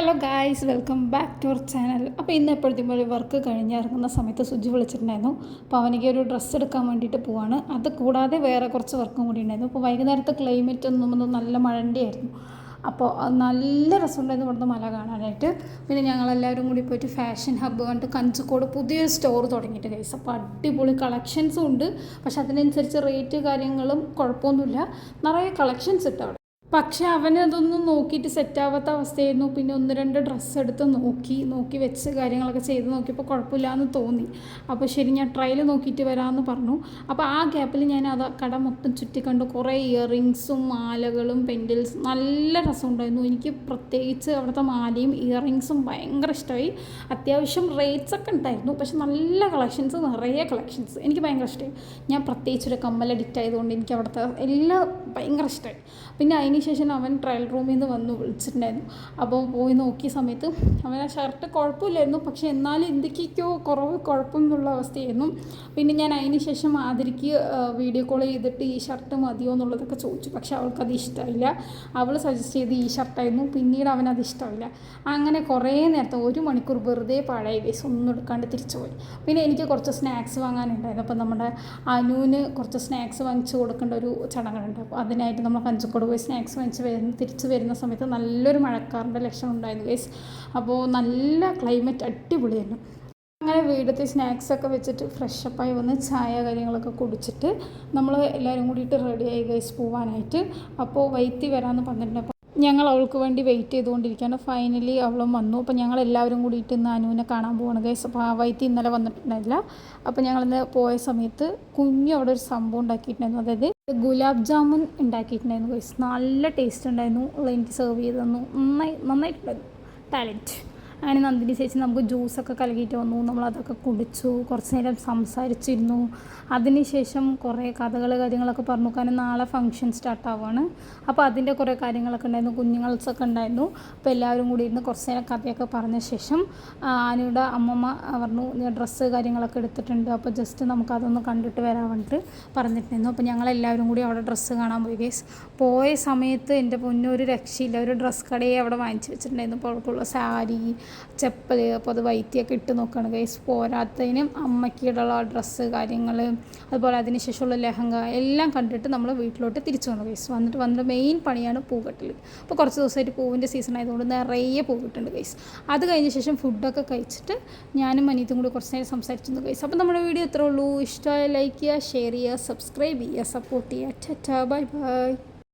Hello guys, welcome back to our channel. അപ്പോൾ ഇന്ന് എപ്പോഴത്തേക്കും പോലെ വർക്ക് കഴിഞ്ഞിറങ്ങുന്ന സമയത്ത് സുജി വിളിച്ചിട്ടുണ്ടായിരുന്നു. അപ്പോൾ അവനിക്ക് ഒരു ഡ്രസ്സ് എടുക്കാൻ വേണ്ടിയിട്ട് പോവാണ്. അത് കൂടാതെ വേറെ കുറച്ച് വർക്കും കൂടി ഉണ്ടായിരുന്നു. അപ്പോൾ വൈകുന്നേരത്തെ ക്ലൈമറ്റ് ഒന്നും നല്ല മഴൻ്റെ ആയിരുന്നു. അപ്പോൾ നല്ല രസമുണ്ടായിരുന്നു ഇവിടുന്ന് മല കാണാനായിട്ട്. പിന്നെ ഞങ്ങളെല്ലാവരും കൂടി പോയിട്ട് ഫാഷൻ ഹബ്ബ് കണ്ടിട്ട് കഞ്ചിക്കോട് പുതിയൊരു സ്റ്റോർ തുടങ്ങിയിട്ട് ഗൈസ്. അപ്പോൾ അടിപൊളി കളക്ഷൻസും ഉണ്ട്. പക്ഷെ അതിനനുസരിച്ച് റേറ്റ് കാര്യങ്ങളും കുഴപ്പമൊന്നുമില്ല. നിറയെ കളക്ഷൻസ് ഇട്ട് അവിടെ. പക്ഷെ അവനതൊന്നും നോക്കിയിട്ട് സെറ്റാവാത്ത അവസ്ഥയായിരുന്നു. പിന്നെ ഒന്ന് രണ്ട് ഡ്രസ്സ് എടുത്ത് നോക്കി വെച്ച് കാര്യങ്ങളൊക്കെ ചെയ്ത് നോക്കിയപ്പോൾ കുഴപ്പമില്ല എന്ന് തോന്നി. അപ്പോൾ ശരി, ഞാൻ ട്രയൽ നോക്കിയിട്ട് വരാമെന്ന് പറഞ്ഞു. അപ്പോൾ ആ ഗ്യാപ്പിൽ ഞാൻ അത് കട മൊത്തം ചുറ്റിക്കണ്ടു. കുറേ ഇയറിങ്സും മാലകളും പെൻഡിൽസും നല്ല രസമുണ്ടായിരുന്നു. എനിക്ക് പ്രത്യേകിച്ച് അവിടുത്തെ മാലയും ഇയറിങ്സും ഭയങ്കര ഇഷ്ടമായി. അത്യാവശ്യം റേറ്റ്സൊക്കെ ഉണ്ടായിരുന്നു, പക്ഷെ നല്ല കളക്ഷൻസ്, നിറയെ കളക്ഷൻസ്. എനിക്ക് ഭയങ്കര ഇഷ്ടമായി. ഞാൻ പ്രത്യേകിച്ചൊരു കമ്മൽ അഡിക്റ്റ് ആയതുകൊണ്ട് എനിക്ക് അവിടുത്തെ എല്ലാം ഭയങ്കര ഇഷ്ടമായി. പിന്നെ അതിനുശേഷം അവൻ ട്രയൽ റൂമിൽ നിന്ന് വന്ന് വിളിച്ചിട്ടുണ്ടായിരുന്നു. അപ്പോൾ പോയി നോക്കിയ സമയത്ത് അവൻ ആ ഷർട്ട് കുഴപ്പമില്ലായിരുന്നു, പക്ഷേ എന്നാലും എന്തൊക്കെയൊക്കെയോ കുഴപ്പം എന്നുള്ള അവസ്ഥയായിരുന്നു. പിന്നെ ഞാൻ അതിന് ശേഷം ആതിരിക്ക് വീഡിയോ കോൾ ചെയ്തിട്ട് ഈ ഷർട്ട് മതിയോ എന്നുള്ളതൊക്കെ ചോദിച്ചു. പക്ഷെ അവൾക്കത് ഇഷ്ടമില്ല. അവൾ സജസ്റ്റ് ചെയ്ത് ഈ ഷർട്ടായിരുന്നു. പിന്നീട് അവനത് ഇഷ്ടമില്ല. അങ്ങനെ കുറേ നേരത്തെ 1 മണിക്കൂർ വെറുതെ പാഴായി ഗൈസ്. ഒന്നും എടുക്കാണ്ട് തിരിച്ചു പോയി. പിന്നെ എനിക്ക് കുറച്ച് സ്നാക്സ് വാങ്ങാനുണ്ടായിരുന്നു. അപ്പോൾ നമ്മുടെ അനുവിന് കുറച്ച് സ്നാക്സ് വാങ്ങിച്ച് കൊടുക്കേണ്ട ഒരു ചടങ്ങുണ്ട്. അപ്പോൾ അതിനായിട്ട് നമ്മൾ കഞ്ചിക്കോട് പോയി സ്നാക്സ് വാങ്ങിച്ച് തിരിച്ച് വരുന്ന സമയത്ത് നല്ലൊരു മഴക്കാറിൻ്റെ ലക്ഷണം ഉണ്ടായിരുന്നു ഗൈസ്. അപ്പോൾ നല്ല ക്ലൈമറ്റ് അടിപൊളിയായിരുന്നു. അങ്ങനെ വീട്ടിലത്തെ സ്നാക്സൊക്കെ വെച്ചിട്ട് ഫ്രഷപ്പായി വന്ന് ചായ കാര്യങ്ങളൊക്കെ കുടിച്ചിട്ട് നമ്മൾ എല്ലാവരും കൂടിയിട്ട് റെഡിയായി ഗൈസ് പോവാനായിട്ട്. അപ്പോൾ വൈത്തി വരാമെന്ന് പറഞ്ഞിട്ടുണ്ട്. അപ്പോൾ ഞങ്ങൾ അവൾക്ക് വേണ്ടി വെയിറ്റ് ചെയ്തുകൊണ്ടിരിക്കുകയാണ്. ഫൈനലി അവളും വന്നു. അപ്പോൾ ഞങ്ങൾ എല്ലാവരും കൂടിയിട്ട് ഇന്ന് അനുവിനെ കാണാൻ പോവാണ് ഗൈസ്. അപ്പോൾ ആ വൈത്തി ഇന്നലെ വന്നിട്ടുണ്ടായില്ല. അപ്പോൾ ഞങ്ങളിന്ന് പോയ സമയത്ത് കുഞ്ഞു അവിടെ ഒരു സംഭവം ഉണ്ടാക്കിയിട്ടുണ്ടായിരുന്നു. അതായത് ഗുലാബ് ജാമുൻ ഉണ്ടാക്കിയിട്ടുണ്ടായിരുന്നു ഗൈസ്. നല്ല ടേസ്റ്റ് ഉണ്ടായിരുന്നു. എനിക്ക് സെർവ് ചെയ്ത് തന്നു. നന്നായിട്ടുണ്ടായിരുന്നു. ടാലൻറ്റ്. അങ്ങനെ നന്ദിനി ചേച്ചി നമുക്ക് ജ്യൂസൊക്കെ കലകിയിട്ട് വന്നു. നമ്മളതൊക്കെ കുടിച്ചു. കുറച്ച് നേരം സംസാരിച്ചിരുന്നു. അതിനുശേഷം കുറേ കാര്യങ്ങളൊക്കെ പറഞ്ഞു. കാരണം നാളെ ഫംഗ്ഷൻ സ്റ്റാർട്ടാവുകയാണ്. അപ്പോൾ അതിൻ്റെ കുറേ കാര്യങ്ങളൊക്കെ ഉണ്ടായിരുന്നു. കുഞ്ഞുങ്ങൾസൊക്കെ ഉണ്ടായിരുന്നു. അപ്പോൾ എല്ലാവരും കൂടി ഇരുന്ന് കുറച്ച് നേരം കഥയൊക്കെ പറഞ്ഞ ശേഷം അനുയുടെ അമ്മമ്മ പറഞ്ഞു ഡ്രസ്സ് കാര്യങ്ങളൊക്കെ എടുത്തിട്ടുണ്ട്. അപ്പോൾ ജസ്റ്റ് നമുക്കതൊന്ന് കണ്ടിട്ട് വരാൻ വേണ്ടിയിട്ട് പറഞ്ഞിട്ടുണ്ടായിരുന്നു. അപ്പോൾ ഞങ്ങളെല്ലാവരും കൂടി അവിടെ ഡ്രസ്സ് കാണാൻ പോയി ഗൈസ്. പോയ സമയത്ത് എൻ്റെ പൊന്നൊരു രക്ഷയില്ല. ഒരു ഡ്രസ്സ് കടയെ അവിടെ വാങ്ങിച്ച് വെച്ചിട്ടുണ്ടായിരുന്നു. അപ്പോൾ അവർക്കുള്ള സാരി, ചെപ്പൽ, അപ്പോൾ അത് വൈത്തിയൊക്കെ ഇട്ട് നോക്കുകയാണ് ഗൈസ്. പോരാത്തതിനും അമ്മയ്ക്കുള്ള ഡ്രസ്സ് കാര്യങ്ങൾ, അതുപോലെ അതിനുശേഷമുള്ള ലെഹങ്ക എല്ലാം കണ്ടിട്ട് നമ്മൾ വീട്ടിലോട്ട് തിരിച്ചു വന്നു ഗൈസ്. വന്നിട്ട് മെയിൻ പണിയാണ് പൂക്കെട്ടൽ. അപ്പോൾ കുറച്ച് ദിവസമായിട്ട് പൂവിൻ്റെ സീസൺ ആയതുകൊണ്ട് നിറയെ പൂവിട്ടുണ്ട് ഗൈസ്. അത് കഴിഞ്ഞ ശേഷം ഫുഡൊക്കെ കഴിച്ചിട്ട് ഞാനും അനിയത്തും കൂടി കുറച്ച് നേരം സംസാരിച്ചിരുന്നു ഗൈസ്. അപ്പോൾ നമ്മുടെ വീഡിയോ ഇത്രേ ഉള്ളൂ. ഇഷ്ടമായ ലൈക്ക് ചെയ്യുക, ഷെയർ ചെയ്യുക, സബ്സ്ക്രൈബ് ചെയ്യുക, സപ്പോർട്ട് ചെയ്യുക. Tata, bye bye.